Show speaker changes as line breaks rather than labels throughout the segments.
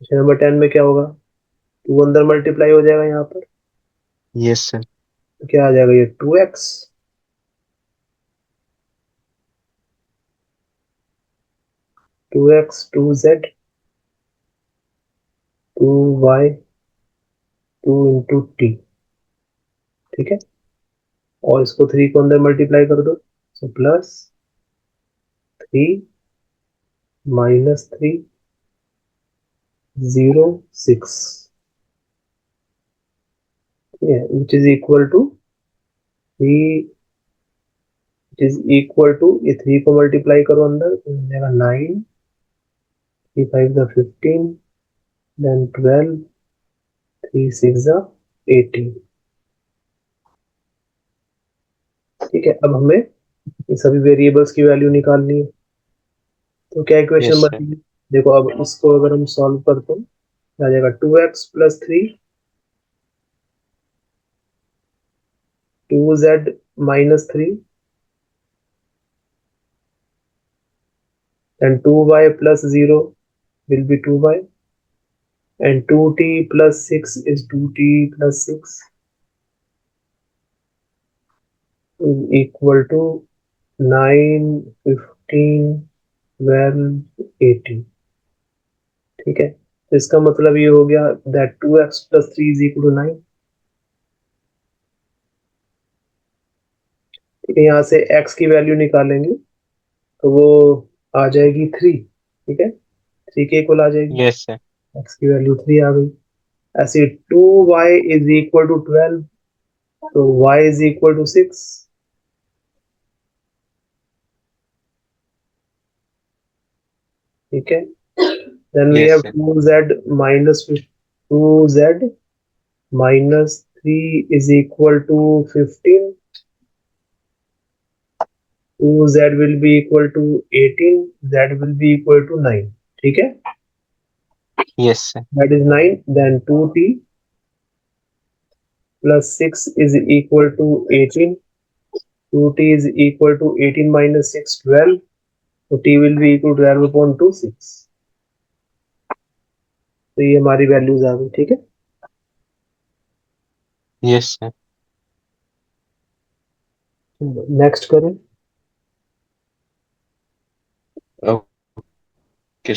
Question number 10 में क्या होगा, 2 अंदर मल्टीप्लाई हो जाएगा यहाँ पर,
यस सर।
तो क्या आ जाएगा ये 2x, 2x 2z 2y 2 into T. ठीक है, और इसको 3 को अंदर मल्टीप्लाई कर दो, सो प्लस 3 -3 0 6, ठीक है, which is equal to 3, which is equal to, ये 3 को मल्टीप्लाई करो अंदर तो हो जाएगा 9, 3 5 द 15, देन 12, 3 6 द 18। ठीक है, अब हमें ये सभी वेरिएबल्स की वैल्यू निकालनी है, तो क्या इक्वेशन
यस सर।
बनेगी, देखो अब इसको अगर हम सॉल्व करते हैं आ जाएगा 2x plus 3, 2z minus 3 and 2y plus 0 will be 2y, and 2t plus 6 is 2t plus 6 is equal to 9, 15, 12, 18। ठीक है, तो इसका मतलब ये हो गया that 2x plus 3 is equal to 9। ठीक है, यहाँ से x की वैल्यू निकालेंगे तो वो आ जाएगी 3। ठीक है, 3 के इक्वल आ जाएगी,
यस सर।
x की वैल्यू 3 आ गई। ऐसे 2y इज इक्वल टू 12, तो y इज इक्वल टू 6। ठीक है, then we
yes
have
sir.
2z minus 3 is equal to 15, 2z will be equal to 18, z will be equal to 9। ठीक है,
yes sir.
that is 9, then 2t plus 6 is equal to 18, 2t is equal to 18 minus 6 12, so t will be equal to 12 upon 2 6। तो ये हमारी values आ गई। ठीक है,
yes sir.
Next करें।
Okay.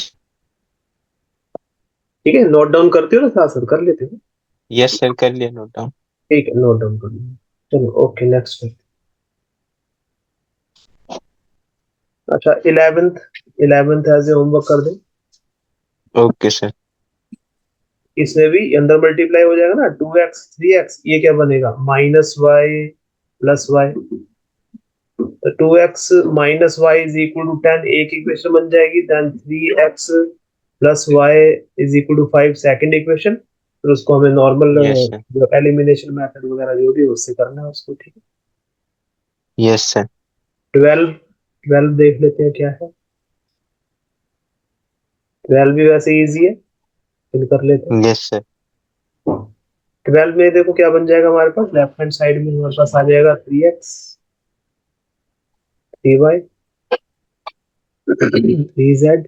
ठीक है, नोट डाउन करते हो ना, साथ साथ कर लेते हो।
यस सर, कर लिया नोट डाउन।
ठीक है, नोट डाउन कर लो। चलो ओके, नेक्स्ट करते हैं। अच्छा, 11th एज ए होमवर्क कर दें।
Okay sir.
इसमें भी अंदर मल्टीप्लाई हो जाएगा ना, 2x 3x, ये क्या बनेगा -y+y, तो 2x -y is equal to 10 एक इक्वेशन बन जाएगी, then 3x plus y is equal to 5 second equation, फिर उसको हमें नॉर्मल
यस सर।
जो एलिमिनेशन मेथड वगैरह जो भी है उससे करना है उसको। ठीक है,
यस सर।
12, 12 देख लेते हैं क्या है। 12 भी वैसे इजी है, फिल कर लेते हैं।
Yes sir.
12 में देखो क्या बन जाएगा हमारे पास, लेफ्ट हैंड साइड में हमारे पास आ जाएगा 3x 3y 3z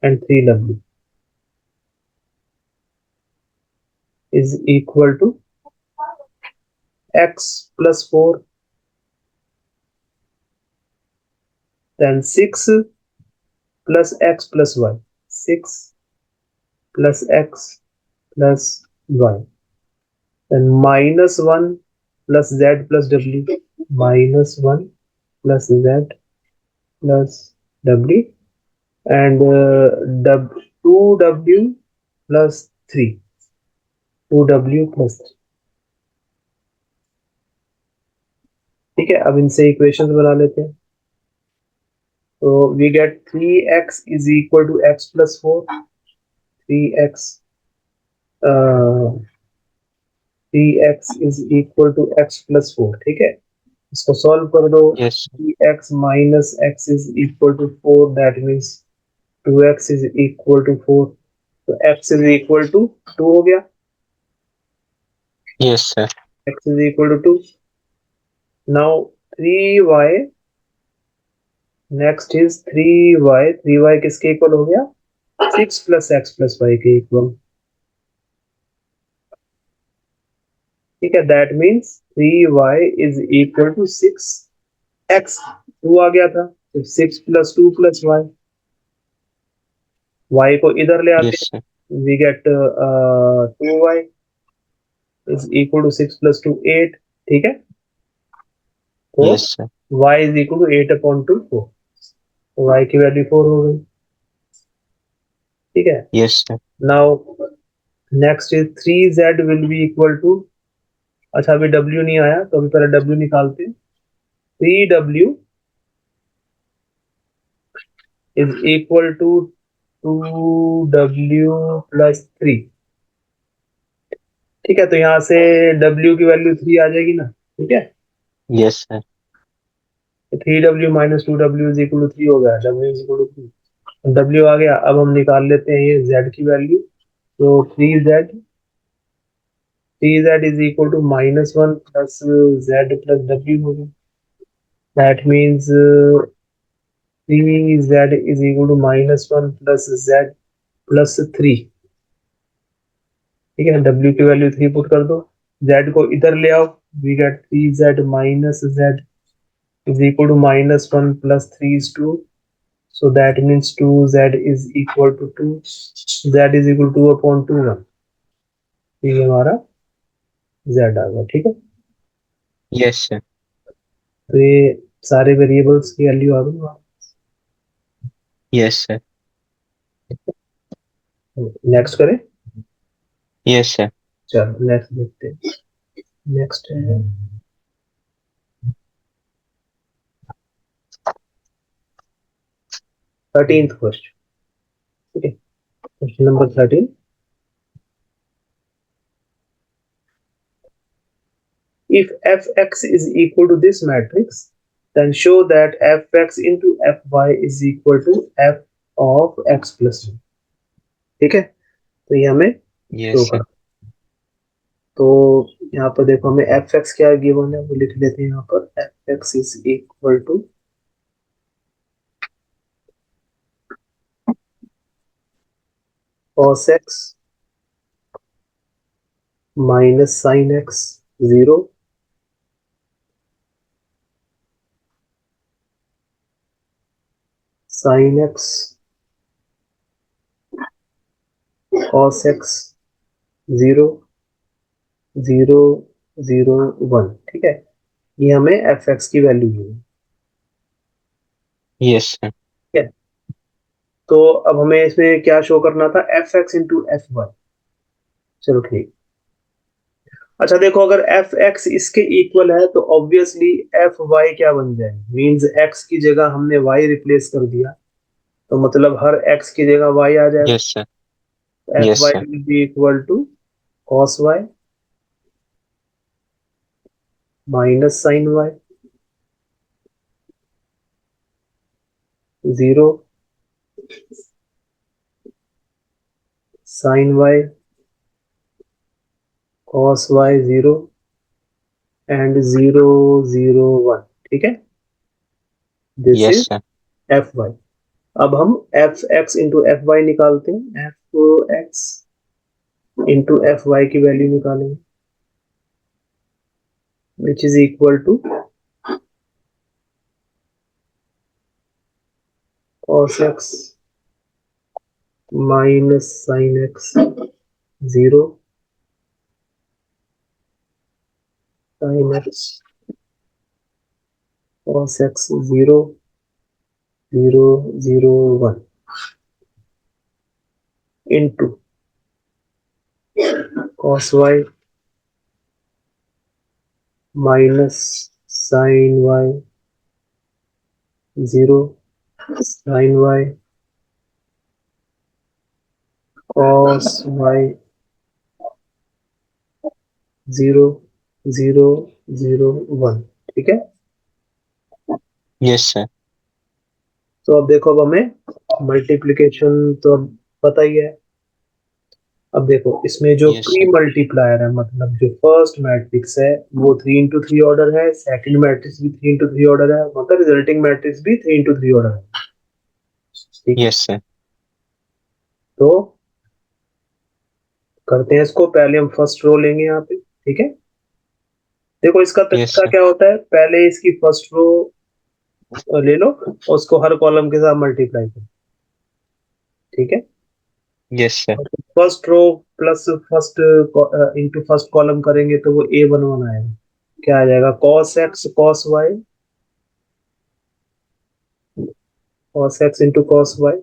and 3w is equal to x plus 4, then 6 plus x plus y, 6 plus x plus y, then -1 plus z plus w, -1 plus z plus w, and 2w plus 3, 2w plus 3। ठीक है, अब इनसे equations बना लेते हैं। तो we get 3x is equal to x plus 4, 3x 3x is equal to x plus 4। ठीक है, इसको सॉल्व कर दो,
yes
3x minus x is equal to 4, that means 2x is equal to 4, तो x इज इक्वल टू 2 हो गया,
yes sir.
x is equal to 2। Now 3y, next is 3y, 3y किसके equal हो गया, 6 plus x plus Y के equal. ठीक है, that means 3y is equal to 6x। 2 आ गया था, तो 6 प्लस 2 प्लस y, y को इधर ले आते
Yes, sir.
हैं, we get 2y is equal to 6 plus 2 8। ठीक है, तो
Yes, sir.
y is equal to 8 upon 2 4, तो y की वैल्यू 4 हो गई। ठीक है,
Yes, sir.
Now next is 3z will be equal to, अच्छा अभी w नहीं आया तो अभी पहले w निकालते हैं। 3w is equal to 2w plus 3। ठीक है, तो यहाँ से w की वैल्यू 3 आ जाएगी ना। ठीक है,
Yes, sir.
3w minus 2w is equal to 3 हो गया, w is equal to 3, w आ गया। अब हम निकाल लेते हैं ये z की वैल्यू, तो 3z is equal to -1 plus z plus w हो गया। That means 3z is equal to -1 plus z plus 3। ठीक है, w की वैल्यू 3 पुट कर दो, z को इधर ले आओ, we get 3z minus z is equal to -1 plus 3 is 2, so that means 2z is equal to 2, z is equal to 2 upon 2 1, ये हमारा z आ गया। ठीक है,
Yes, sir.
तो ये सारे वेरिएबल्स की वैल्यू आ गई।
Yes, sir.
नेक्स्ट करें,
Yes, sir.
चलो नेक्स्ट देखते हैं। नेक्स्ट है 13th क्वेश्चन। ठीक है, question number 13, if fx is equal to this matrix then show that fx into fy is equal to f of x plus 1। ठीक है, तो ये हमें शो
Yes, sir.
कर, तो यहाँ पर देखो हमें एफ एक्स क्या गिवन है वो लिख लेते हैं। यहाँ पर f x is equal to cos x minus sine x 0, sine x cos x 0 0 0 1। ठीक है, ये हमें एफ एक्स की वैल्यू है।
Yes, sir.
ठीक है, तो अब हमें इसमें क्या शो करना था, f x into f y. चलो ठीक, अच्छा देखो अगर एफ एक्स इसके इक्वल है तो ऑब्वियसली एफ वाई क्या बन जाएगा, मींस एक्स की जगह हमने वाई रिप्लेस कर दिया, तो मतलब हर x की जगह y आ जाएगा।
Yes, sir.
F
Yes,
y
sir.
Will be equal to cos y minus sine y 0 sine y cos y 0 and 0 0 1। ठीक है, this
Yes,
is
sir.
F y. अब हम f x into f y निकालते हैं, f x into f y की value निकालेंगे, which is equal to cos x minus sine x 0 sine x cos x 0 0 0 1 into cos y minus sin y 0 sin y cos y 0 0 0 1। ठीक है,
Yes, sir.
तो अब देखो, अब हमें multiplication तो अब पता ही है। अब देखो इसमें जो
Yes,
प्री
sir.
मल्टीप्लायर है, मतलब जो फर्स्ट मैट्रिक्स है वो 3 into 3 ऑर्डर है, सेकंड मैट्रिक्स भी 3 into 3 ऑर्डर है, मतलब रिजल्टिंग मैट्रिक्स भी 3 into 3 ऑर्डर है। ठीक है,
Yes, sir.
तो करते हैं इसको, पहले हम फर्स्ट रो लेंगे यहाँ पे, ठीक है। देखो इसका
Yes,
तरीका
sir.
क्या होता है, पहले इसकी फर्स्ट रो ले लो और उसको हर कॉलम के साथ मल्टीप्लाई करो, ठीक है।
Yes, sir.
First row plus first into first column करेंगे तो वो A11 आएगा। क्या आ जाएगा, cos x cos y, cos x into cos y,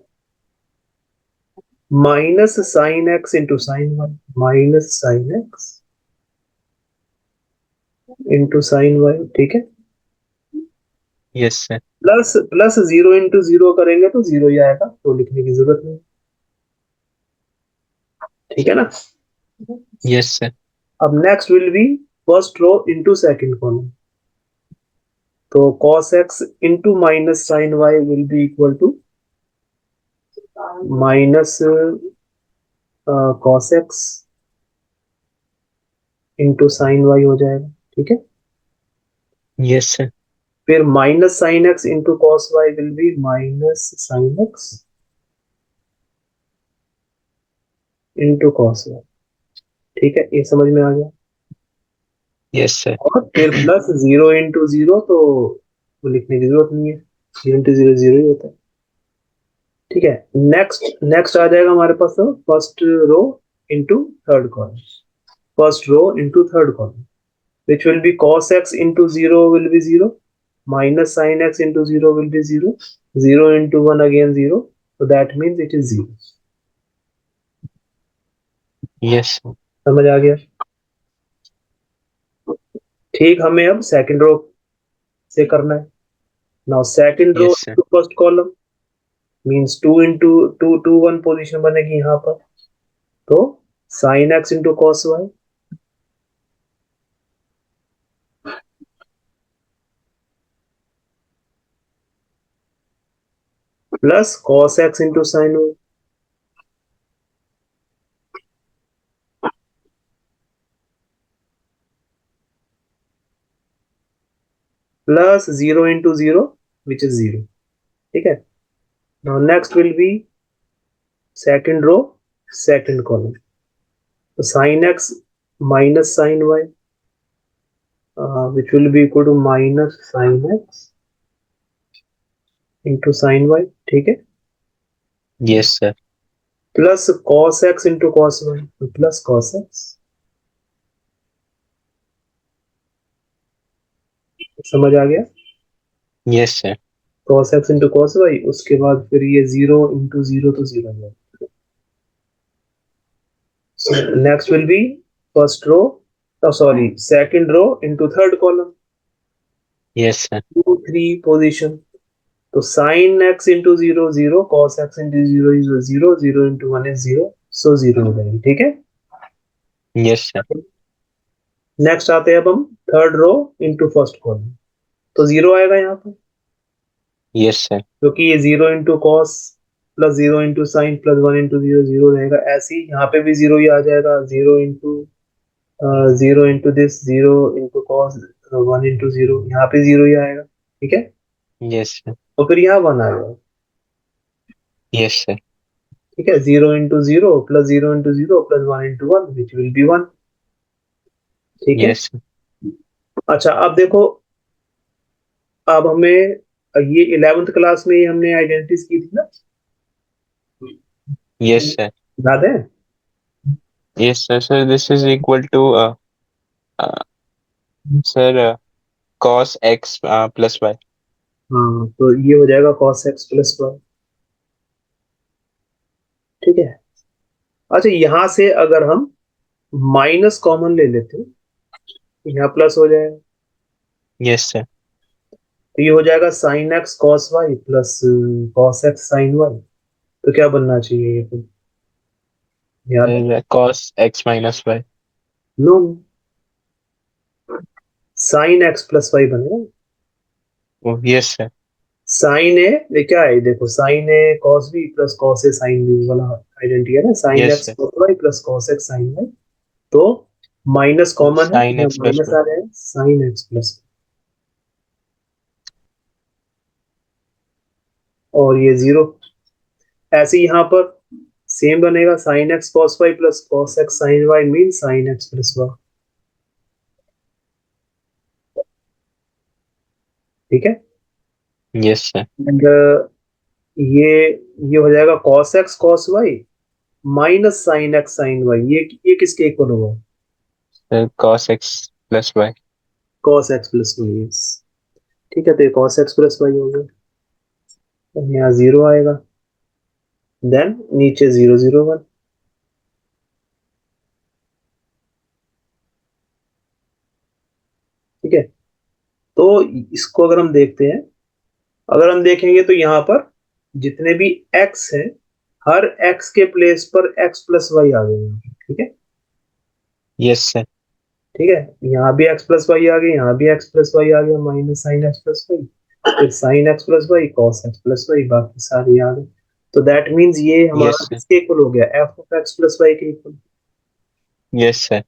minus sine x into sine y, minus sine x into sine y, ठीक है।
Yes, sir.
Plus plus zero into zero करेंगे तो जीरो ही आएगा, तो लिखने की जरूरत नहीं, ठीक है ना।
Yes, sir.
अब next will be first row into second column, तो cos x into minus sine y will be equal to minus cos x into sine y हो जाएगा, ठीक है।
Yes, sir.
फिर minus sine x into cos y will be minus sine x into cos y, ठीक है, ये समझ में आ गया।
Yes, sir.
और फिर प्लस जीरो इंटू जीरो, तो वो लिखने की जरूरत नहीं है, जीरो इंटू जीरो जीरो ही होता है, ठीक है। नेक्स्ट नेक्स्ट आ जाएगा हमारे पास first row into third column, first row into third column, which will be cos x into 0 will be 0, minus sin x into 0 will be 0, 0 into 1 again 0, so that means it is 0।
Yes, sir.
समझ आ गया। ठीक, हमें अब second row से करना है। Now second row
Yes, sir.
Into first column means 2 into 2 2 1 position बनेगी यहाँ पर, तो sin x into cos y plus cos x into sin y plus 0 into 0 which is 0, ठीक है। Now next will be second row second column, तो sin x minus sin y, which will be equal to minus sin x into sin y, ठीक है।
Yes, sir.
Plus cos x into cos y, तो plus cos x, समझ आ गया।
Yes, sir.
cos x into cos y, उसके बाद फिर ये जीरो इंटू जीरो तो जीरो है। So next will be first row, oh sorry, second row into third column,
Yes, sir.
2 3 position, तो sin x into 0 0, cos x into 0 is 0, 0 into 1 is 0, so 0 हो जाएगी, ठीक है।
Yes, sir.
नेक्स्ट आते हैं अब हम third row into first column, तो जीरो आएगा यहाँ पर,
Yes, sir.
क्योंकि ये zero into cos plus zero into sine plus one into zero zero रहेगा। ऐसे ही यहाँ पे भी जीरो ही आ जाएगा, zero into this, zero into cos, one into zero, यहाँ पे जीरो ही आएगा, ठीक है।
Yes, sir.
तो फिर यहाँ वन आएगा,
Yes, sir.
ठीक है। Zero into zero plus one into one which will be one, ठीक है।
Yes, sir.
अच्छा अब देखो, अब हमें ये 11th क्लास में हमने आइडेंटिटीज की थी ना,
Yes, sir.
याद है।
Yes, sir. So this is equal to uh sir cos x plus y.
हाँ, तो ये हो जाएगा cos x प्लस वाई, ठीक है। अच्छा यहाँ से अगर हम माइनस कॉमन ले लेते हैं, यहाँ प्लस हो जाएगा,
Yes, sir.
तो ये हो जाएगा sine x cos y plus cos x sine y, तो क्या बनना चाहिए ये फिर, याद है।
Cos x minus y.
No, sine x plus y बनेगा।
Oh, yes, sir.
Sine a, ये क्या है, देखो sine a cos b plus cos a sine b वाला आइडेंटिटी है ना, sine
Yes,
x
sir.
Cos y plus cos x sine y, तो minus common है,
Sin
यहाँ
x plus
माइनस
y.
आ रहा है, साइन एक्स प्लस, और ये जीरो। ऐसे यहाँ पर सेम बनेगा sine x cos y plus cos x sine y mean sine x plus y. ठीक है।
Yes sir.
एंड ये ये हो जाएगा cos x cos y minus sine x sine y. ये किसके इक्वल होगा?
Sir cos x plus Y.
Cos x plus y. Yes. ठीक है, तो ये कॉस एक्स प्लस वाई हो गया। तो यहाँ जीरो आएगा, देन नीचे 0 0 1। ठीक है, तो इसको अगर हम देखते हैं, अगर हम देखेंगे तो यहाँ पर जितने भी x हैं, हर x के प्लेस पर x प्लस वाई आ गए हैं। ठीक है।
Yes sir.
ठीक है, यहाँ भी x प्लस वाई आ गया, यहाँ भी x प्लस वाई आ गया, minus sine x plus Y, फिर sine x plus Y, cos x plus Y, बाकी सारे आ गए। तो दैट मीन्स ये
यस
हमारा
सर।
किसके इक्वल हो गया? F of X plus Y के इक्वल।
Yes sir.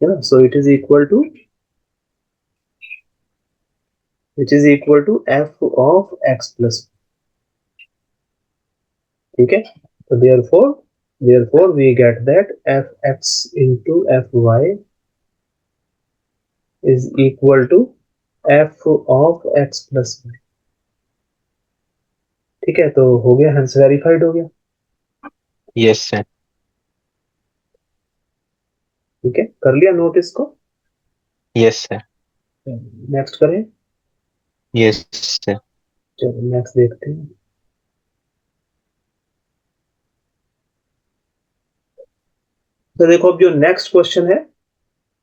है ना? So it is equal to, which is equal to F of X plus. ठीक है, तो therefore we get that fx into fy is equal to f of x plus y। ठीक है, तो हो गया, हेंस वेरीफाइड हो गया।
Yes sir.
ठीक है, कर लिया नोट इसको।
Yes sir.
नेक्स्ट करें।
Yes sir.
चलो नेक्स्ट देखते हैं। तो देखो, अब जो नेक्स्ट क्वेश्चन है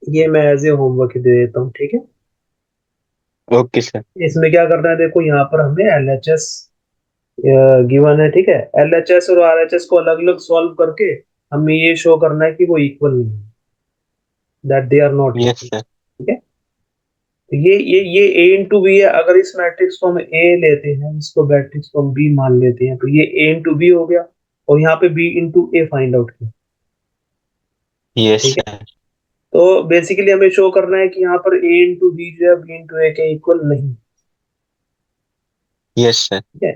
ये मैं एज ए होमवर्क दे देता हूँ। ठीक है,
ओके सर।
इसमें क्या करना है, देखो यहाँ पर हमें एलएचएस गिवन है। ठीक है, एलएचएस और आरएचएस को अलग अलग सॉल्व करके हमें ये शो करना है कि वो इक्वल नहीं है, that they are not
yes
equal.
Sir.
ठीक है, तो ये ए इंटू बी है। अगर इस मैट्रिक्स को हम ए लेते हैं, इसको मैट्रिक्स को हम बी मान लेते हैं, तो ये ए इंटू बी हो गया, और यहाँ पे B into A find out किया।
यस
ठीक है,
सर।
तो बेसिकली हमें शो करना है कि यहाँ पर ए इंटू बी जो है बी इंटू ए के इक्वल नहीं।
Yes sir.
ठीक है,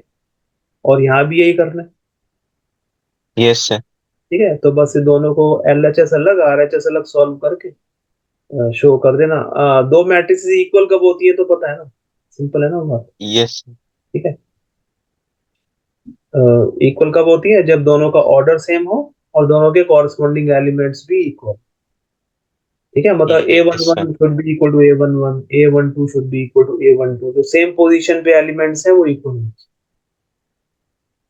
और यहाँ भी यही करना है।
Yes sir.
ठीक है, तो बस ये दोनों को एल एच एस अलग आर एच एस अलग सॉल्व करके शो कर देना। दो मैट्रिक्स इक्वल कब होती है तो पता है ना, सिंपल है ना वो बात।
यस।
ठीक है, इक्वल कब होती है? जब दोनों का ऑर्डर सेम हो और दोनों के कॉरस्पॉन्डिंग एलिमेंट्स भी इक्वल। ठीक है, मतलब A one
yes sir.
One should be equal to A one one, A one two should be equal to A one two, जो सेम पोजीशन पे एलिमेंट्स है वो इक्वल है।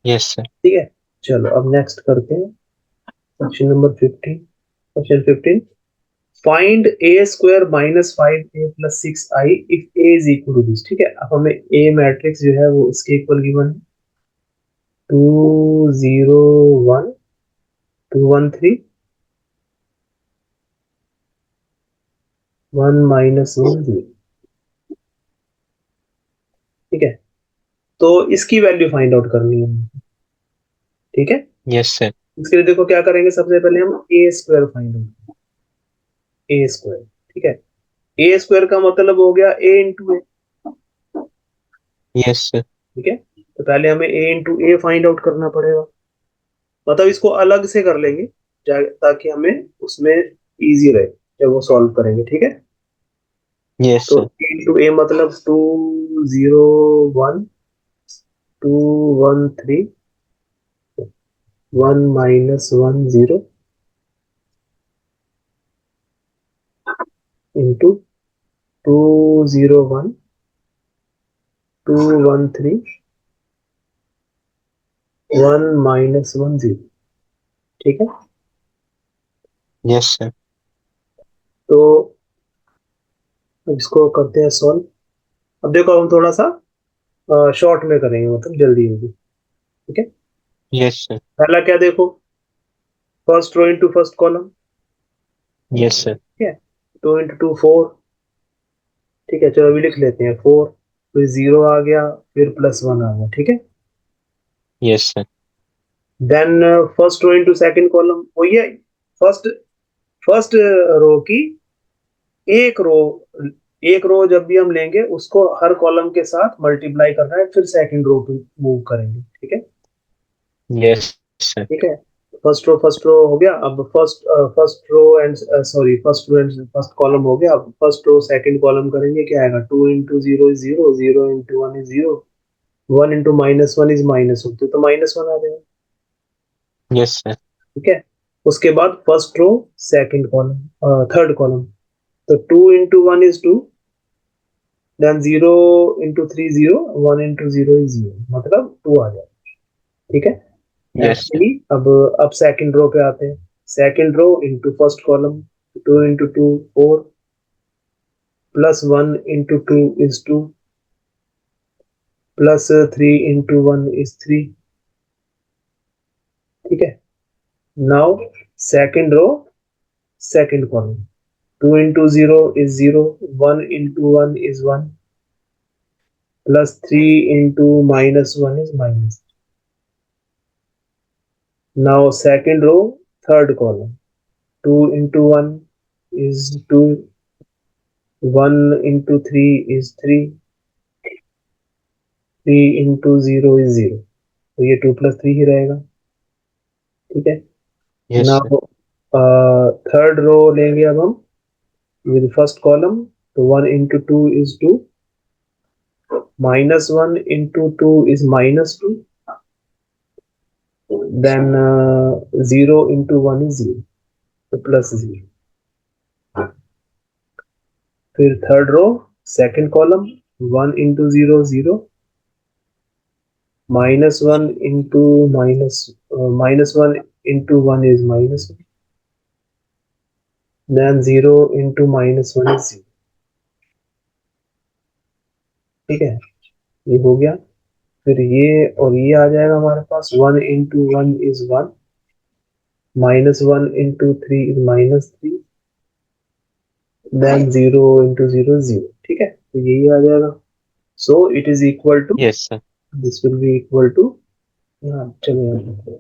Yes sir.
ठीक है, चलो अब नेक्स्ट करते हैं question number 15। Question 15, find A square minus 5a+6i if A is equal to this. ठीक है, अब हमें ए मैट्रिक्स जो है वो इसके इक्वल गिवन है, 2 0 1 2 1 3 1 -1 0। ठीक है, तो इसकी वैल्यू फाइंड आउट करनी है। ठीक है,
यस सर।
इसके लिए देखो क्या करेंगे, सबसे पहले हम A square find out, A square. ठीक है, ए स्क्वायर का मतलब हो गया A into A.
Yes sir.
ठीक है, तो पहले हमें A into A find out करना पड़ेगा, मतलब इसको अलग से कर लेंगे ताकि हमें उसमें इजी रहे जब वो सॉल्व करेंगे। ठीक है,
यस
तो
सर।
ए इंटू ए मतलब 2 0 1 2 1 3 1 -1 0 इंटू 2 0 1 2 1 3 1 -1 0। ठीक है,
यस सर।
तो इसको करते हैं सॉल्व। अब देखो हम थोड़ा सा शॉर्ट में करेंगे, मतलब जल्दी होगी। ठीक है,
यस सर।
पहला क्या देखो, first row into first column.
Yes sir.
ठीक है, 2 इंटू 2 4। ठीक है, चलो अभी लिख लेते हैं 4, फिर 0 आ गया, फिर +1 आ गया। ठीक है,
yes sir.
Then first row into second column, वही है। फर्स्ट फर्स्ट रो की एक रो, एक रो जब भी हम लेंगे उसको हर कॉलम के साथ मल्टीप्लाई करना है, फिर सेकंड रो पे मूव करेंगे। ठीक है।
Yes sir.
ठीक है, फर्स्ट रो हो गया। अब first row and first column हो गया। अब फर्स्ट रो सेकंड कॉलम करेंगे, क्या आएगा? 2 into 0 is 0, 0 into 1 is 0, 1 into -1 is -1, तो -1 आ जाएगा।
Yes sir.
ठीक है। उसके बाद first row second column third column, तो 2 into 1 is 2, then 0 into 3 0, 1 into 0 is 0, मतलब 2 आ जाएगा। ठीक है।
यस
ऐसे
सर।
ही अब सेकंड रो पे आते हैं। Second row into first column, 2 into 2 4, plus 1 into 2 is 2, plus 3 into 1 is 3। ठीक है। Now second row second column, 2 into 0 is 0, 1 into 1 is 1, plus 3 into -1 is minus. Now second row, third column, 2 into 1 is 2, 1 into 3 is 3, 3 into 0 is 0, तो ये 2 plus 3 ही रहेगा। ठीक है।
Yes sir.
Now third row लेंगे अब हम with first column, तो 1 into 2 is 2, -1 into 2 is -2, then 0 into 1 is 0, तो प्लस 0। फिर third row second column, 1 into 0 0, -1 into -1 into 1 is -1, then 0 into -1 is 0। ठीक है, ये हो गया। फिर ये और ये आ जाएगा हमारे पास, 1 into 1 is 1, -1 into 3 is -3, then 0 into 0 is 0। ठीक है, तो यही आ जाएगा। So it is equal to,
yes sir.
This will be equal to, चलिए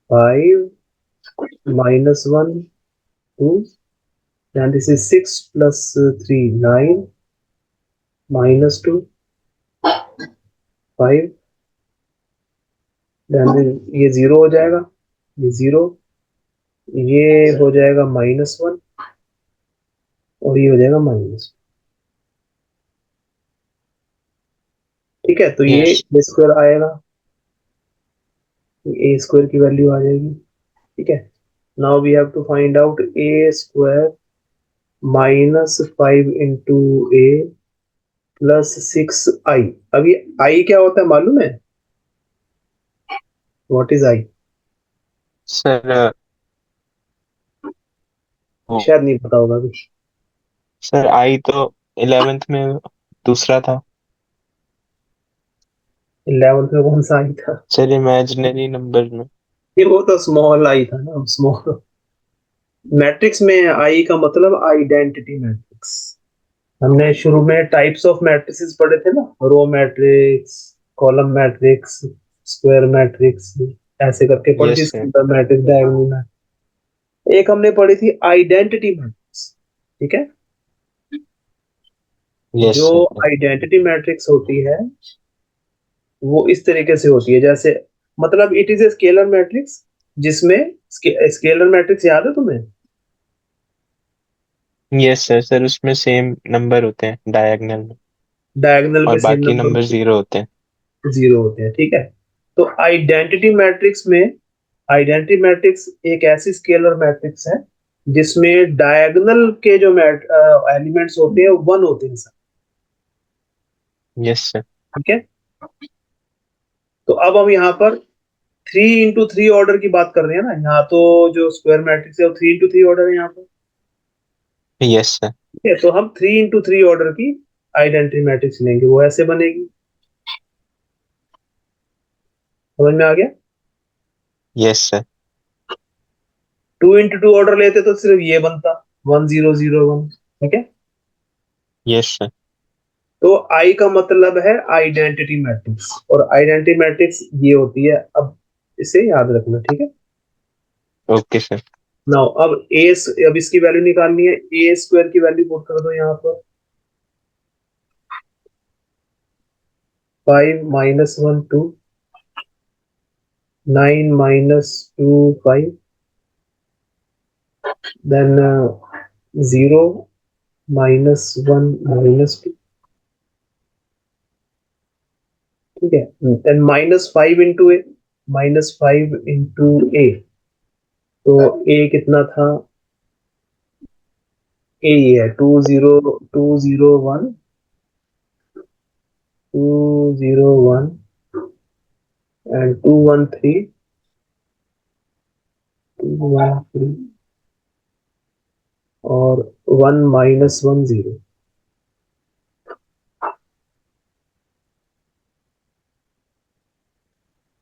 5 -1 2, and this is 6 plus 3 9, -2 5, then ये 0 हो जाएगा, ये 0, ये हो जाएगा -1, और ये हो जाएगा माइनस। ठीक है, तो ये
यस।
ए स्क्वायर आएगा, ए स्क्वायर की वैल्यू आ जाएगी। ठीक है। Now we have to find out A square -5 into A plus 6i। अब ये आई क्या होता है मालूम है? What is I?
सर वो
शायद नहीं पता होगा अभी।
सर आई तो 11th में दूसरा था।
11th में कौन सा आई था?
सर इमेजिनरी नंबर में।
ये वो तो स्मॉल आई था ना, स्मॉल। मैट्रिक्स में आई का मतलब आइडेंटिटी मैट्रिक्स। हमने शुरू में टाइप्स ऑफ मैट्रिसेस पढ़े थे ना, row matrix, column matrix, square matrix, ऐसे करके पढ़ी थी,
yes sir.
Simple matrix, diagonal matrix. एक हमने पढ़ी थी आइडेंटिटी मैट्रिक्स। ठीक है।
यस
जो
सर।
आइडेंटिटी मैट्रिक्स होती है वो इस तरीके से होती है, जैसे मतलब it is a scalar matrix, जिसमें स्केलर मैट्रिक्स याद है तुम्हें?
Yes sir. सर उसमें सेम नंबर होते हैं डायगोनल में,
डायगोनल
और
में सेम
बाकी
नंबर
नंबर 0 होते हैं।
0 होते हैं। ठीक है। तो आइडेंटिटी मैट्रिक्स एक ऐसी स्केलर मैट्रिक्स है जिसमें डायगोनल के जो एलिमेंट्स होते हैं 1 होते हैं सब।
Yes sir.
ठीक है। तो अब हम यहाँ पर 3 into 3 ऑर्डर की बात कर रहे हैं ना, यहाँ तो जो स्क्वायर मैट्रिक्स है वो 3 into 3 ऑर्डर है यहाँ पर।
Yes sir.
ठीक है, तो हम 3 into 3 ऑर्डर की आइडेंटिटी मैट्रिक्स लेंगे, वो ऐसे बनेगी। समझ में आ गया?
Yes sir.
2 into 2 ऑर्डर लेते तो सिर्फ ये बनता, 1 0 0 1। ठीक है।
Yes sir.
तो आई का मतलब है आइडेंटिटी मैट्रिक्स, और आइडेंटिटी मैट्रिक्स ये होती है। अब इसे याद रखना। ठीक है।
Okay sir.
नाउ अब इसकी वैल्यू निकालनी है, ए स्क्वायर की वैल्यू पुट कर दो यहाँ पर। 5 -1 2, 9 minus 2 5, then 0 minus 1 minus 2, ठीक है. then minus 5 into a, minus 5 into a, तो a कितना था, a ये है 201 and 213 और 1 minus 1 0,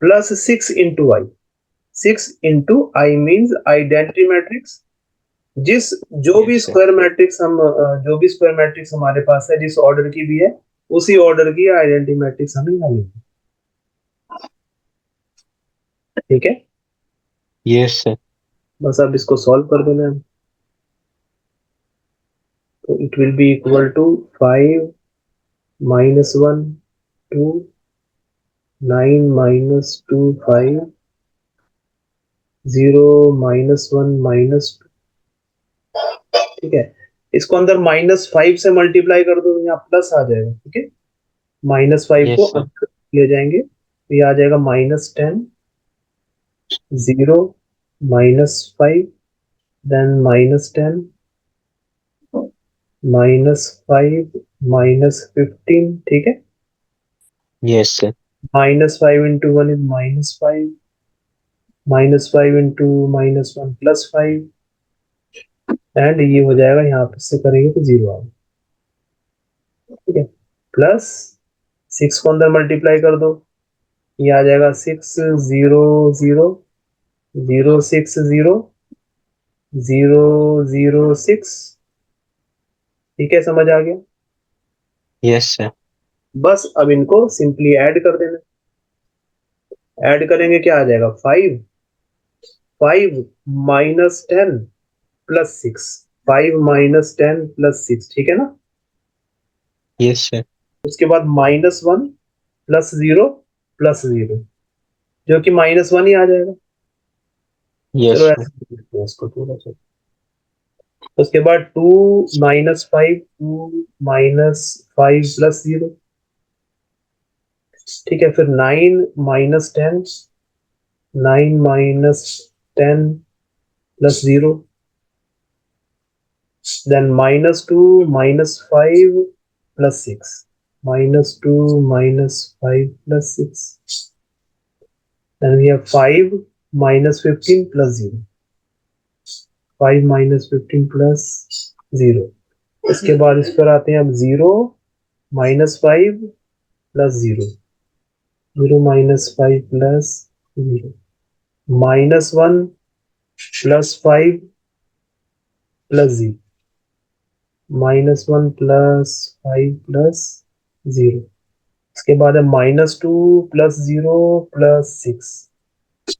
plus 6 into i. 6 into i means identity matrix. जो भी
Yes, sir.
स्क्वायर मैट्रिक्स हमारे पास है, जिस ऑर्डर की भी है, उसी ऑर्डर की आइडेंटिटी मैट्रिक्स हमें यहाँ मिलेगी. ठीक है,
Yes, sir.
बस अब इसको सॉल्व कर देना है. तो it will be equal to 5 minus 1 2 9 minus 2 5 0 minus 1 minus 2. ठीक है, इसको अंदर -5 से मल्टीप्लाई कर दो, यहाँ प्लस आ जाएगा. ठीक है, -5
Yes,
को
sir.
अंदर ले जाएंगे तो ये आ जाएगा -10 0 -5, then -10 -5 -15. ठीक है,
Yes, sir.
-5 into 1 is -5, -5 into -1 +5, and ये हो जाएगा, यहाँ पे से करेंगे तो 0 आएगा. ठीक है, प्लस 6 को अंदर मल्टीप्लाई कर दो, ये आ जाएगा 6 0 0 0 6 0 0 0 6. ठीक है, समझ आ गया.
Yes, sir.
बस अब इनको सिंपली ऐड कर देना. ऐड करेंगे क्या आ जाएगा, 5 -10 + 6, 5 -10 + 6. ठीक है ना.
Yes, sir.
उसके बाद -1 + 0 + 0, जो कि -1 ही आ जाएगा.
Yes,
चलो
sir.
ऐसे लिखते हैं इसको थोड़ा सा. उसके बाद 2 -5 2 -5 + 0. ठीक है, फिर 9 -10 9 -10 + 0, then -2 -5 + 6, -2 -5 + 6, then we have 5 -15 + 0, 5 -15 + 0. इसके बाद इस पर आते हैं अब 0 -5 + 0, 0 -5 + 0, -1 + 5 + 0, -1 + 5 + 0. इसके बाद है -2 + 0 + 6,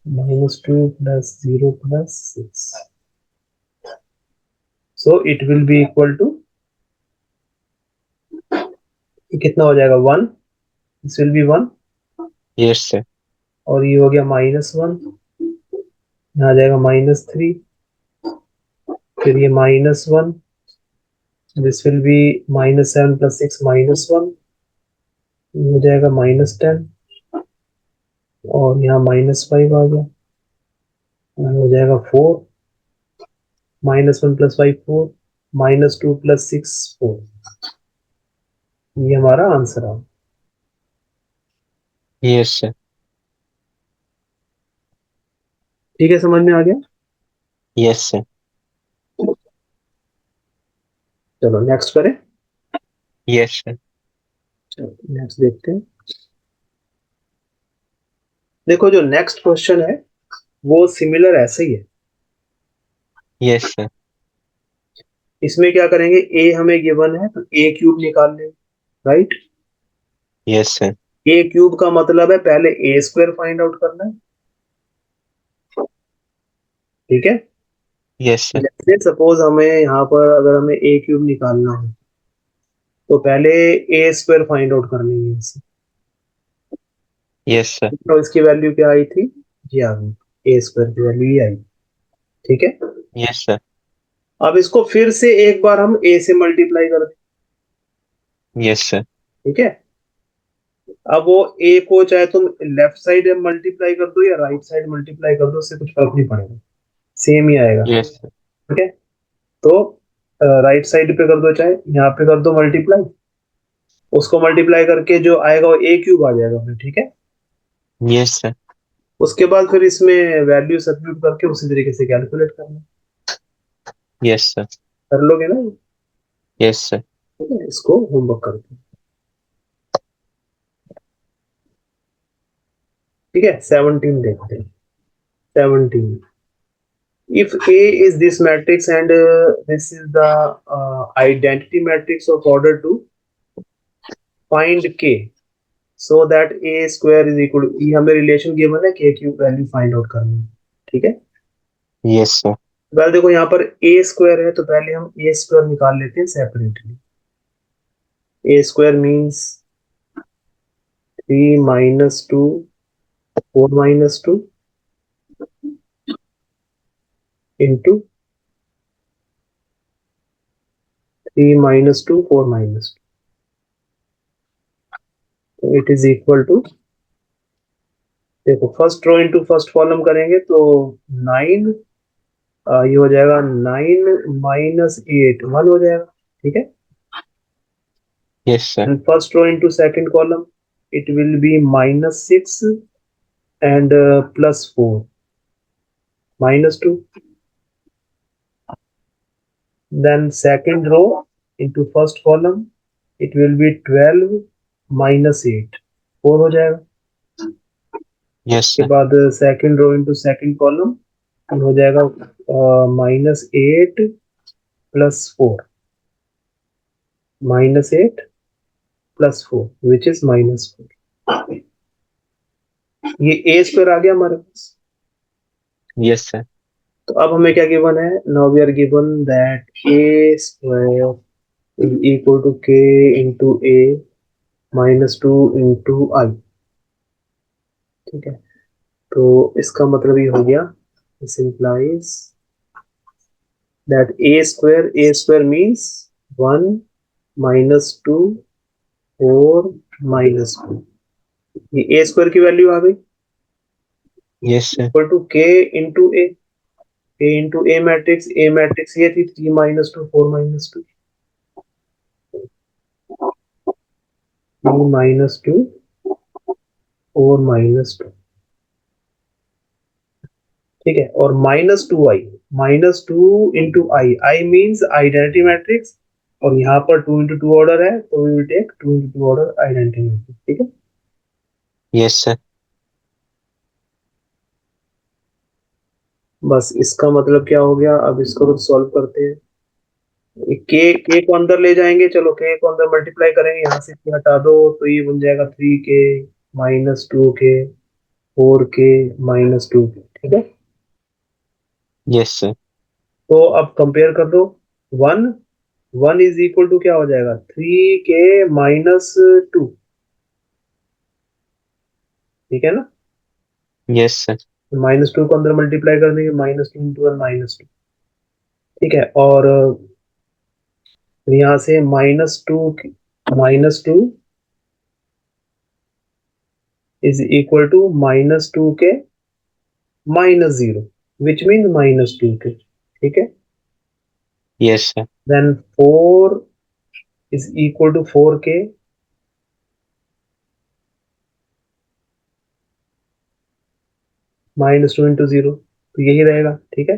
-2 + 0 + 6. So it will be equal to, कितना हो जाएगा, 1. This will B 1,
Yes, sir.
और ये हो गया -1, यहाँ आ जाएगा -3, फिर ये -1, दिस विल बी -7 + 6 -1, हो जाएगा -10, और यहाँ -5 आ गया, हो जाएगा 4, -1 + 5 4, -2 + 6 4. ये हमारा आंसर है.
Yes, sir.
ठीक है, समझ में आ गया.
Yes, sir.
चलो नेक्स्ट करें.
Yes, sir.
चलो नेक्स्ट देखते हैं. देखो, जो नेक्स्ट क्वेश्चन है वो सिमिलर ऐसे ही है.
Yes, sir.
इसमें क्या करेंगे, ए हमें गिवन है तो a³ निकाल लें. राइट.
Yes, sir.
a³ का मतलब है पहले a² फाइंड आउट करना है. ठीक है.
Yes, sir.
जैसे सपोज हमें यहाँ पर अगर हमें a³ निकालना है तो पहले a² फाइंड आउट कर लेंगे इससे.
Yes, sir.
तो इसकी वैल्यू क्या आई थी, ये आ गई, ए स्क्वायर की वैल्यू ये आई। ठीक है,
यस सर।
अब इसको फिर से एक बार हम ए से मल्टीप्लाई कर दें।
Yes sir.
ठीक है, अब वो ए को चाहे तुम लेफ्ट साइड मल्टीप्लाई कर दो या राइट साइड मल्टीप्लाई कर दो, उससे कुछ फर्क नहीं पड़ेगा, सेम ही आएगा।
Yes sir.
ठीक है, तो राइट साइड पे कर दो, चाहे यहाँ पे कर दो मल्टीप्लाई, उसको मल्टीप्लाई करके जो आएगा वो ए क्यूब आ जाएगा फिर। ठीक है,
यस सर।
उसके बाद फिर इसमें वैल्यू सब्स्टिट्यूट करके उसी तरीके से कैलकुलेट करना।
Yes sir.
कर लोगे ना?
Yes sir.
ठीक है, इसको होमवर्क करते हैं। ठीक है, 17 देखते हैं। 17, if A is this matrix and this is the identity matrix of order 2, find K so that A square is equal to, ये हमें रिलेशन गिवन है, K की वैल्यू फाइंड आउट करनी है। ठीक है,
यस सर।
पहले देखो यहाँ पर ए स्क्वायर है, तो पहले हम ए स्क्वायर निकाल लेते हैं separately. A square means 3 minus 2 4 minus 2 into 3 minus 2 4 minus 2, तो इट इज इक्वल टू, देखो first row into first column करेंगे तो 9, ये हो जाएगा 9 माइनस 8 1 हो जाएगा। ठीक है,
yes sir.
And first row into second column it will be -6 and +4 -2. Then second row into first column it will be 12 -8 4 हो जाएगा।
यस
उसके
सर।
बाद second row into second column हो जाएगा -8 +4 -8 +4 विच इज -4। ये ए स्क्वायर आ गया हमारे पास।
Yes sir.
तो अब हमें क्या गिवन है? Now we are given that A square is equal to k into A -2 into I. ठीक है, तो इसका मतलब ये हो गया, this implies that A square means 1 -2 4 -2, ये ए स्क्वायर की वैल्यू आ गई
yes sir.
Equal to k into A. A matrix ये थी 3 -2 4 -2, 3 -2 4 -2। ठीक है, और -2 into I, I means identity matrix, और यहाँ पर 2 इंटू 2 ऑर्डर है, तो we will take 2 into 2 order identity matrix. ठीक है,
यस सर।
बस इसका मतलब क्या हो गया? अब इसको तो सॉल्व करते हैं। के को अंदर ले जाएंगे, चलो के को अंदर मल्टीप्लाई करेंगे, यहाँ से के हटा दो तो ये बन जाएगा 3k -2k 4k -2k। ठीक है,
यस सर।
तो अब कंपेयर कर दो, 1 1 इज इक्वल टू क्या हो जाएगा? 3k -2। ठीक है ना,
यस सर।
-2 को अंदर मल्टीप्लाई कर देंगे, -2 इंटू 1 -2। ठीक है, और यहाँ से -2 is equal to -2k -0 which mean -2k। ठीक है,
yes sir.
Then 4 is equal to 4k -2 into 0, तो यही रहेगा। ठीक है,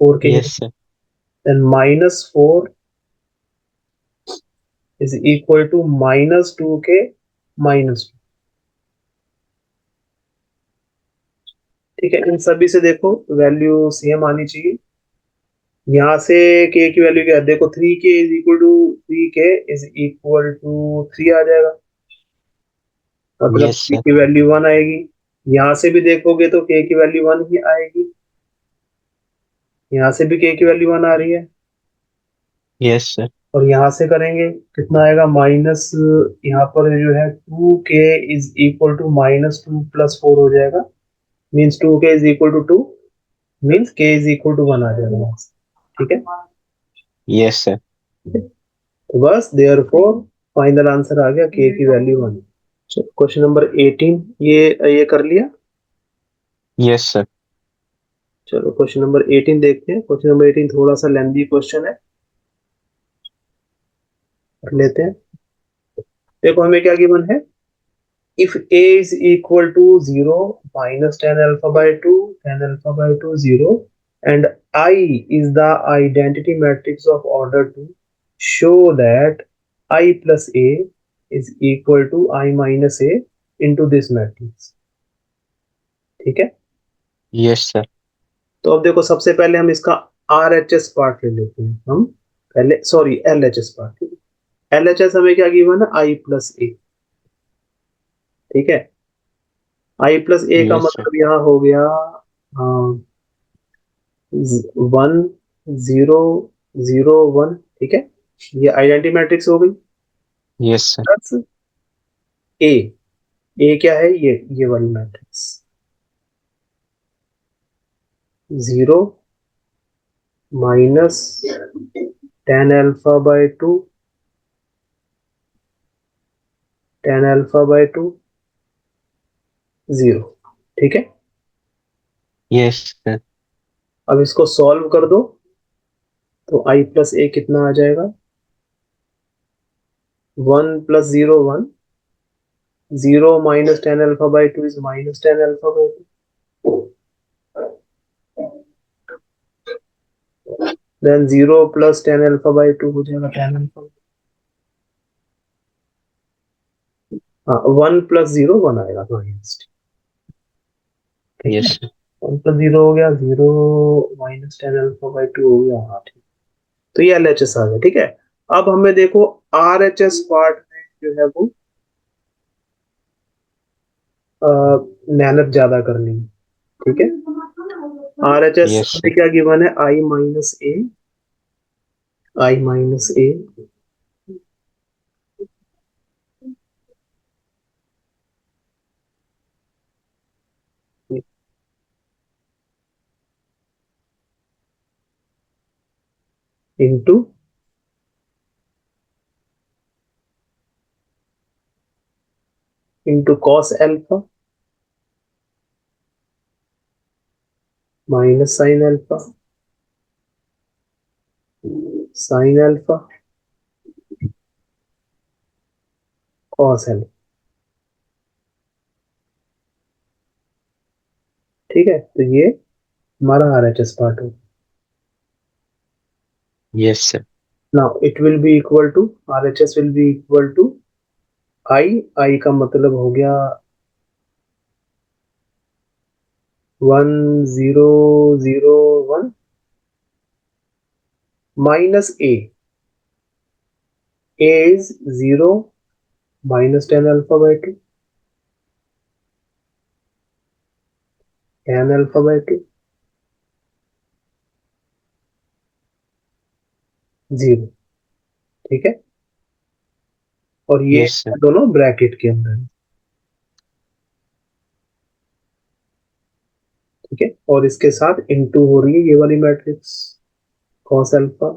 4k ही,
yes sir.
Then -4 is equal to -2k -2। ठीक है, इन सभी से देखो वैल्यू सेम आनी चाहिए। यहाँ से k की वैल्यू क्या है? देखो 3k is equal to 3k is equal to 3 आ जाएगा, मतलब
यस
k
सर।
की वैल्यू 1 आएगी। यहाँ से भी देखोगे तो k की वैल्यू 1 ही आएगी, यहाँ से भी k की वैल्यू 1 आ रही है,
यस सर।
और यहाँ से करेंगे कितना आएगा? माइनस, यहाँ पर जो है 2k इज इक्वल टू -2 +4 हो जाएगा, means 2k is equal to 2 means k is equal to 1 आ जाएगा, ठीक है।
Yes sir.
तो बस देयरफॉर फाइनल आंसर आ गया k की वैल्यू 1। क्वेश्चन नंबर 18 ये कर लिया।
Yes sir.
चलो क्वेश्चन नंबर 18 देखते हैं। क्वेश्चन नंबर 18 थोड़ा सा लेंथी क्वेश्चन है, पढ़ लेते हैं। देखो हमें क्या गिवन है, if a is equal to 0 minus tan alpha by 2 tan alpha by 2 0 and I is the identity matrix of order 2, show that I plus a is equal to I minus a into this matrix, ठीक है।
Yes sir.
तो अब देखो सबसे पहले हम इसका RHS part ले लेते हैं। हम पहले सॉरी LHS पार्ट, LHS हमें क्या गिवन है, I प्लस ए, ठीक है। I प्लस ए का
यस सर।
मतलब यहाँ हो गया 1 0 0 1, ठीक है। ये आइडेंटिटी मैट्रिक्स हो गई।
Yes sir.
प्लस ए, ए क्या है, ये वाली matrix 0 minus tan alpha by 2 tan alpha by 2 0, ठीक है।
Yes sir.
अब इसको सॉल्व कर दो तो I प्लस ए कितना आ जाएगा, 1 plus 0 1, 0 minus tan alpha by 2 is minus tan alpha by 2, then 0 plus tan alpha by 2 हो जाएगा tan अल्फा। हाँ 1 प्लस 0 1 आएगा, हाँ yes, ठीक है।
Yes sir.
1 प्लस 0 हो गया 0 माइनस tan अल्फा बाय 2 हो गया, हाँ ठीक। तो ये LHS आ गया, ठीक है। अब हमें देखो RHS पार्ट में जो है वो मेहनत ज्यादा करनी है, ठीक है। RHS
यस
में
सर।
क्या गिवन है, I minus A, I minus A into cos alpha minus sine alpha sine alpha cos alpha, ठीक है। तो ये हमारा RHS पार्ट हो।
Yes sir.
now it will be equal to RHS will be equal to I का मतलब हो गया 1 0 0 1 minus a is 0 minus tan alpha by 2 tan alpha by 2 0, ठीक है। और ये
यस सर।
दोनों ब्रैकेट के अंदर, ठीक है। और इसके साथ इनटू हो रही है ये वाली matrix cos alpha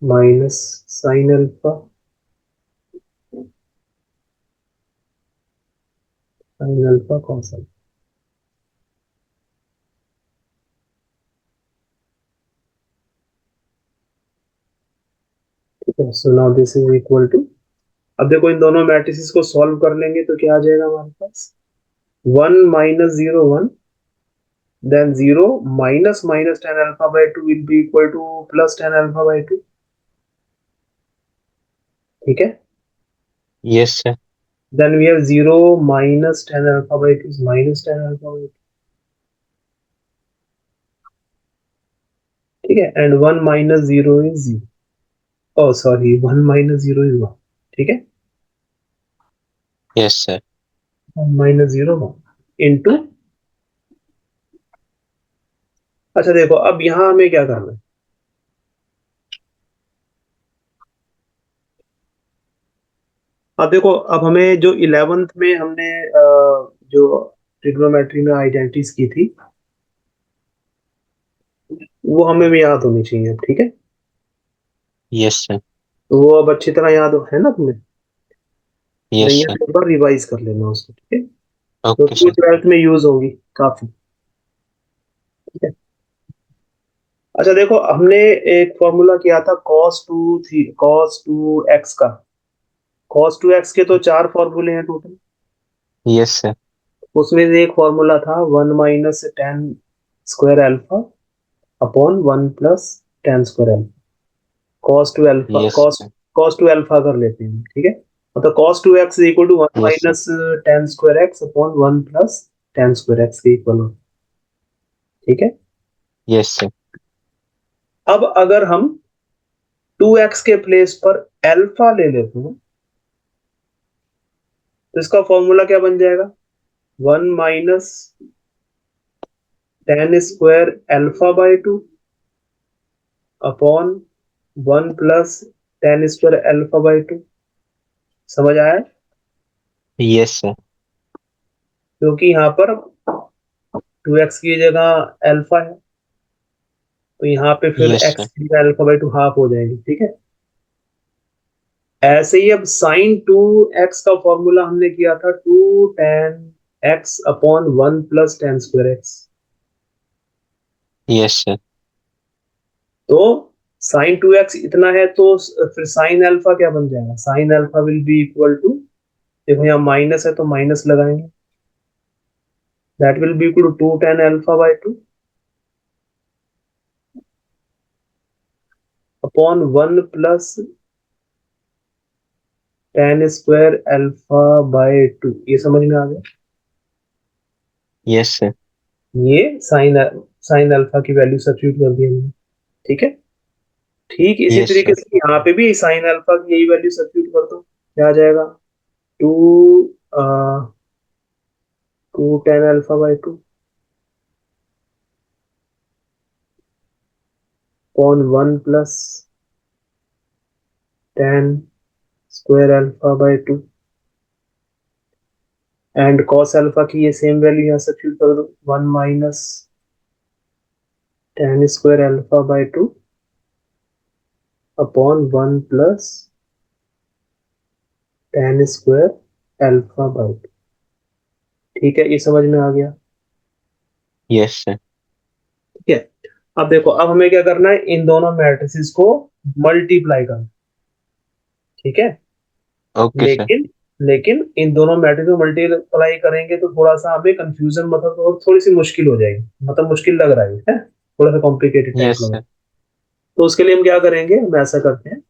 minus sine alpha sine alpha cos alpha, ठीक है। So now this is equal to, अब देखो इन दोनों मैट्रिसेस को सॉल्व कर लेंगे तो क्या आ जाएगा हमारे पास, 1 minus 0 1, then 0 minus minus tan alpha by 2 will be equal to plus tan alpha by 2, ठीक है।
Yes sir.
then we have 0 minus tan alpha by 2 is minus tan alpha by 2, ठीक है। and 1 minus 0 is 0, oh sorry 1 minus 0 is 1, ठीक है।
Yes sir.
1 minus 0 1 into, अच्छा देखो अब यहाँ हमें क्या करना है, अब देखो अब हमें जो 11th में हमने जो ट्रिग्नोमेट्री में आइडेंटिटीज की थी वो हमें भी याद होनी चाहिए, ठीक है।
Yes sir.
तो वो अब अच्छी तरह याद है ना तुम्हें?
यस
नहीं है
सर।
तो एक बार रिवाइज कर लेना उसको, ठीक है। तो
ओके सर।
12th में यूज होगी काफी, ठीक है। अच्छा देखो, हमने एक फॉर्मूला किया था cos 2 एक्स का। cos 2 एक्स के तो 4 फॉर्मूले हैं टोटल।
Yes sir.
उसमें से एक फॉर्मूला था 1 - tan² upon 1 + tan² cos two alpha,
yes
cos
sir.
Cos two alpha कर लेते हैं, ठीक है। मतलब cos 2 x = 1
yes sir.
- tan² x upon 1 + tan² x के इक्वल हो, ठीक है।
Yes sir.
अब अगर हम 2x के प्लेस पर अल्फा ले लेते हैं तो इसका फॉर्मूला क्या बन जाएगा? 1 - tan² अल्फा/2 अपॉन 1 + tan² अल्फा/2। समझ आया?
Yes sir.
क्योंकि यहाँ पर 2x की जगह अल्फा है, तो यहाँ पे फिर
यस
x
सर।
की जगह अल्फा/2 हाफ हो जाएगी, ठीक है। ऐसे ही अब sin 2x का फॉर्मूला हमने किया था 2 tan x upon 1 + tan²x।
Yes sir.
तो sin 2x इतना है तो फिर साइन अल्फा क्या बन जाएगा? Sine alpha will be equal to, देखो यहाँ माइनस है तो माइनस लगाएंगे, that will be equal to 2 tan α/2 upon 1 + tan² alpha. ये समझ में आ गया?
Yes sir.
ये साइन साइन अल्फा की वैल्यू सब्स्टिट्यूट कर दी हमने, ठीक है। ठीक इसी
यस
तरीके
सर।
से यहाँ पे भी साइन अल्फा की यही वैल्यू सब्स्टिट्यूट कर दो, क्या आ जाएगा? Two 2 tan α/2 upon 1 + tan² alpha and cos alpha की ये सेम वैल्यू यहाँ सब्स्टिट्यूट कर दो, 1 - tan² अल्फा/2 अपॉन 1 + tan² अल्फा/2। ठीक है, ये समझ में आ गया?
Yes sir.
ठीक है। अब देखो, अब हमें क्या करना है, इन दोनों मैट्रिसेस को मल्टीप्लाई करना, ठीक है।
Okay sir.
लेकिन लेकिन इन दोनों मैट्रिक्स को मल्टीप्लाई करेंगे तो थोड़ा सा हमें कंफ्यूजन, मतलब और थोड़ी सी मुश्किल हो जाएगी, मतलब मुश्किल लग रहा है थोड़ा सा कॉम्प्लिकेटेड टाइप
यस
लग रहा है।
सर।
तो उसके लिए हम क्या करेंगे, हम ऐसा करते हैं,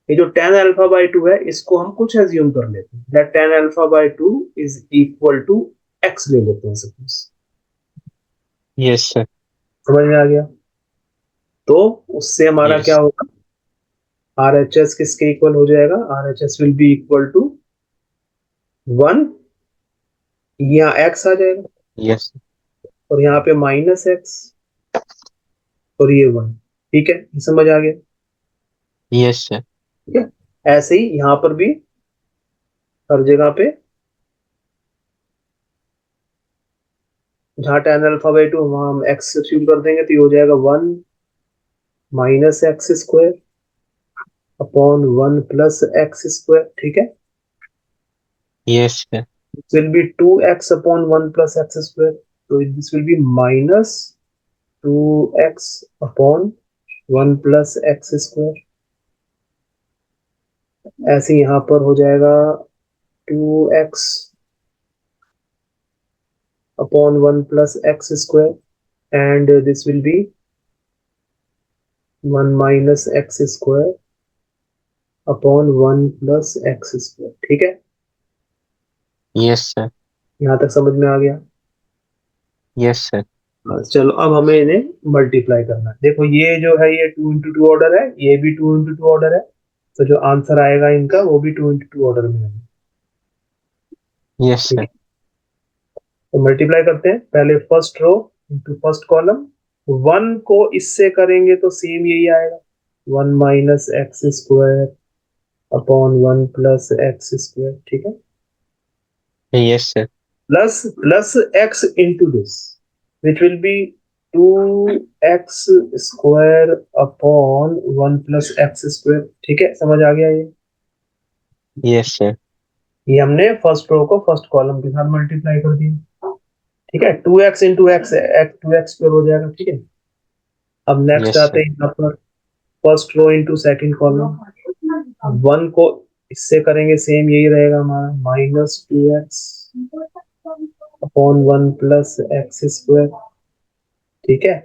ये जो tan α/2 है इसको हम कुछ एज्यूम कर लेते हैं, that tan α/2 is equal to x ले लेते हैं सपोज।
Yes sir.
समझ में आ गया? तो उससे हमारा क्या
यस।
होगा, RHS किसके इक्वल हो जाएगा? RHS will be equal to 1, यहाँ x आ जाएगा
यस।
और यहाँ पे -x और ये 1, ठीक है, ये समझ आ गया?
Yes sir.
ठीक है। ऐसे ही यहाँ पर भी हर जगह पे जहाँ tan α/2 वहां हम x सब्स्टिट्यूट कर देंगे तो ये हो जाएगा 1 - x² अपॉन 1 + x², ठीक है।
Yes sir.
This will be 2x upon 1 + x square. So this will be -2x upon 1 + x square. ऐसे यहाँ पर हो जाएगा 2x upon 1 + x square and this will be 1 - x square upon 1 + x square, ठीक है।
Yes sir.
यहाँ तक समझ में आ गया?
Yes sir.
बस चलो, अब हमें इन्हें मल्टीप्लाई करना है। देखो ये जो है ये 2 × 2 ऑर्डर है, ये भी 2 × 2 ऑर्डर है, तो जो आंसर आएगा इनका वो भी 2 × 2 ऑर्डर में है,
यस
ठीक
सर।
है। तो मल्टीप्लाई करते हैं, पहले first row into first column, 1 को इससे करेंगे तो सेम यही आएगा, 1 - x² अपॉन 1 + x², ठीक है।
Yes sir.
plus x into this, which will be 2x square upon 1 plus x square. ठीक है, समझ आ गया ये?
yes sir,
ये हमने फर्स्ट रो को फर्स्ट कॉलम के साथ मल्टीप्लाई कर दिया, ठीक है। 2x into x, 2x square हो जाएगा, ठीक है। अब नेक्स्ट
yes
आते
sir,
हैं यहाँ पर, first row into second column. 1 को इससे करेंगे सेम, यही रहेगा हमारा, -2x upon 1 plus x square, ठीक है।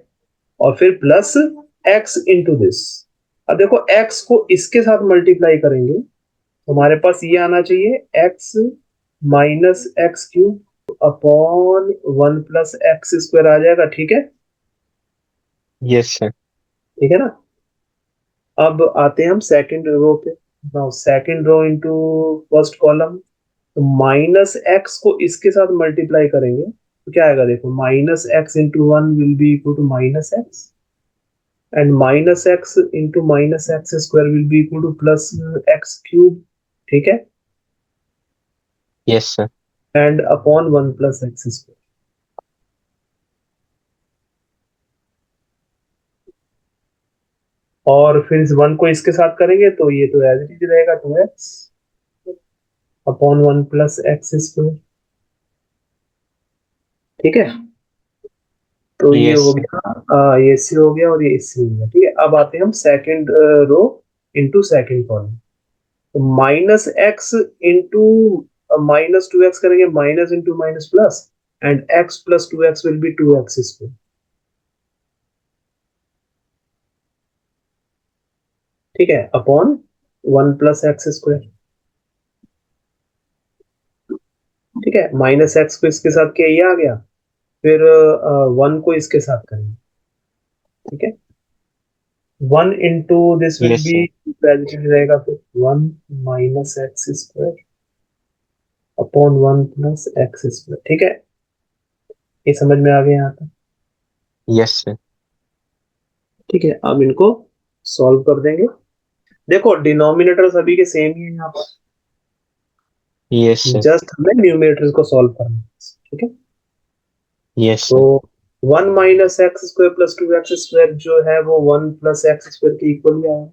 और फिर प्लस x इंटू दिस। अब देखो x को इसके साथ मल्टीप्लाई करेंगे, हमारे पास ये आना चाहिए x minus x cube upon 1 plus x square आ जाएगा, ठीक है।
yes sir,
ठीक है ना। अब आते हैं हम सेकंड रो पे। Now second row into first column, तो माइनस एक्स को इसके साथ मल्टीप्लाई करेंगे तो क्या आएगा, देखो minus x into 1 will be equal to minus x, and minus x into minus x square will be equal to plus x cube, ठीक है,
yes sir,
and upon 1 plus x square. और फिर इस 1 को इसके साथ करेंगे तो ये तो एज इट इज रहेगा, 2x upon 1 plus x square, ठीक है। तो ये
yes
हो
sir,
गया, ये इससे हो गया और ये इससे हो गया, ठीक है। अब आते हैं हम second row into second column, तो माइनस एक्स इंटू -2x करेंगे, minus into minus plus, and x plus 2x will be 2x square, ठीक है, अपॉन 1 प्लस एक्स स्क्वायर, ठीक है। माइनस एक्स को इसके साथ किया, ये आ गया। फिर 1 को इसके साथ करेंगे, ठीक है। 1 into this will
yes
be,
sir,
रहेगा, फिर 1 minus x square upon 1 plus x square, ठीक है। ये समझ में आ गया यहाँ तक,
yes sir,
ठीक है। अब इनको सॉल्व कर देंगे। देखो डिनोमिनेटर सभी के सेम ही है यहाँ पर,
yes sir,
जस्ट हमें न्यूमरेटर्स को सॉल्व करना है, ठीक है।
yes
तो
sir,
1 minus x square plus 2x square जो है वो 1 प्लस एक्स स्क्वायर के इक्वल ही आया,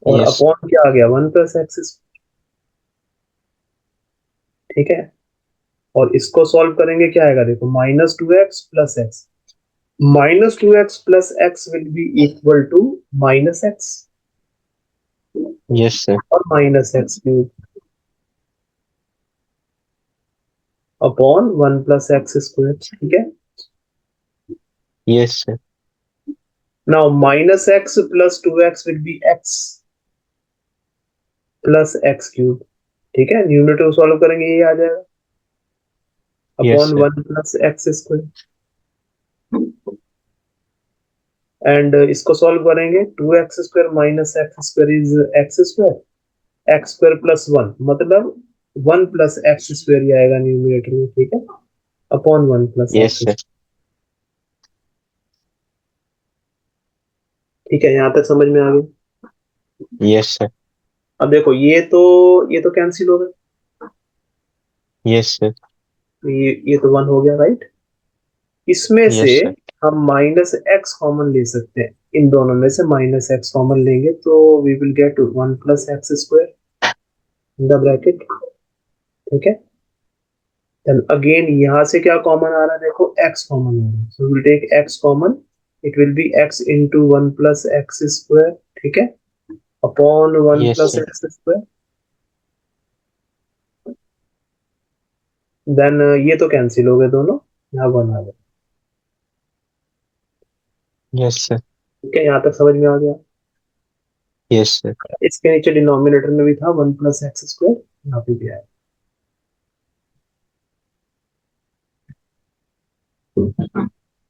और
yes sir,
अपॉन क्या आ गया, 1 प्लस एक्स स्क्वायर, ठीक है। और इसको सॉल्व करेंगे, क्या आएगा, देखो -2x plus x, -2x plus x will be equal to minus x
yes sir,
और minus x cube upon 1 plus x square, ठीक है।
yes sir,
now minus x plus 2x will be x plus x cube, ठीक है। Numerator solve करेंगे, ये आ जाएगा
yes
upon
sir,
1 plus x square, and इसको सॉल्व करेंगे, 2x square minus x square is x square, x square plus 1 मतलब 1 plus x square ही आएगा न्यूमरेटर में, ठीक है, upon 1 plus
yes
x,
sir,
ठीक है। यहाँ तक समझ में आ गया।
yes sir,
अब देखो ये तो कैंसिल हो गया,
yes sir,
ये तो 1 हो गया, राइट। इसमें से
yes sir,
हम माइनस एक्स कॉमन ले सकते हैं, इन दोनों में से माइनस एक्स कॉमन लेंगे तो we will get 1 plus x square in the bracket, ठीक है। देन अगेन यहाँ से क्या कॉमन आ रहा है, देखो x कॉमन आ रहा है, so will take x common, it will be x into 1 plus x square, ठीक है, upon 1
yes
plus
sir,
x square. Then ये तो कैंसिल हो गए दोनों, यहाँ 1 आ गया,
yes sir,
ठीक है। यहाँ तक समझ में आ गया।
yes sir,
इसके नीचे डिनोमिनेटर में भी था 1 प्लस एक्स स्क्वायर, यहाँ पे भी आया,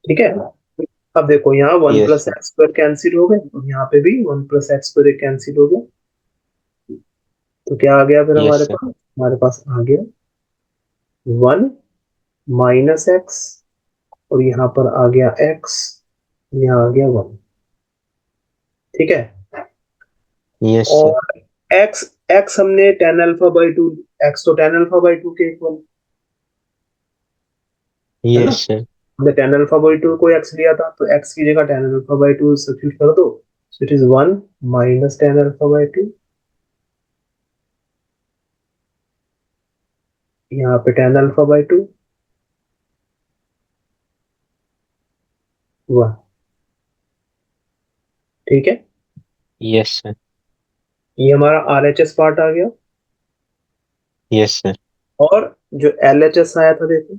ठीक है। अब देखो यहाँ 1
yes
plus
sir,
x square cancel हो गए, और यहाँ पे भी 1 प्लस एक्स स्क्वायर कैंसिल हो गया, तो क्या आ गया फिर
yes sir,
हमारे पास आ गया 1 माइनस एक्स, और यहाँ पर आ गया x, यहाँ आ गया 1, ठीक है।
yes sir,
और x x हमने tan अल्फा बाई 2, x तो tan अल्फा बाई 2 के इक्वल, है ना?
Yes, sir.
हमने tan अल्फा बाई 2 को x लिया था, तो x की जगह tan अल्फा बाई 2 सब्स्टिट्यूट कर दो, सो it is 1 minus tan alpha by 2, यहाँ पे tan अल्फा बाई 2 1, ठीक है।
Yes, sir.
ये हमारा RHS पार्ट आ गया,
Yes, sir.
और जो LHS आया था देखो,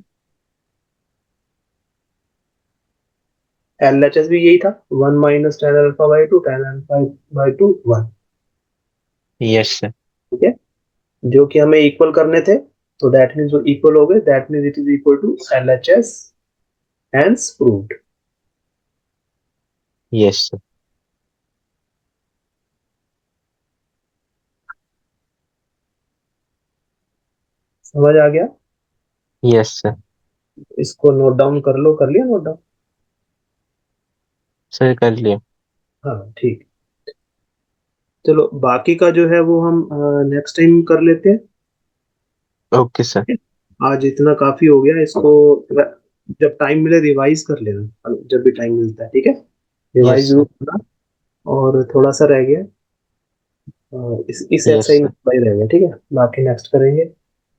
LHS भी यही था, 1 minus tan alpha by 2, tan alpha by 2 1,
Yes, sir.
ठीक है, जो कि हमें इक्वल करने थे, तो दैट मीन्स वो इक्वल हो गए, that means it is equal to LHS, hence proved.
Yes, sir.
समझ आ गया?
Yes, sir.
इसको नोट डाउन कर लो, कर लिया नोट डाउन?
Sir, कर लिया.
हाँ ठीक, चलो बाकी का जो है वो हम नेक्स्ट टाइम कर लेते हैं।
Okay, sir.
आज इतना काफी हो गया, इसको जब टाइम मिले रिवाइज कर लेना, जब भी टाइम मिलता है, ठीक है,
Yes,
रिवाइज जरूर
sir.
करना। और थोड़ा सा रह गया, इस
Yes,
एक्सरसाइज में
sir.
थोड़ा ही रह गया, ठीक है, बाकी नेक्स्ट करेंगे।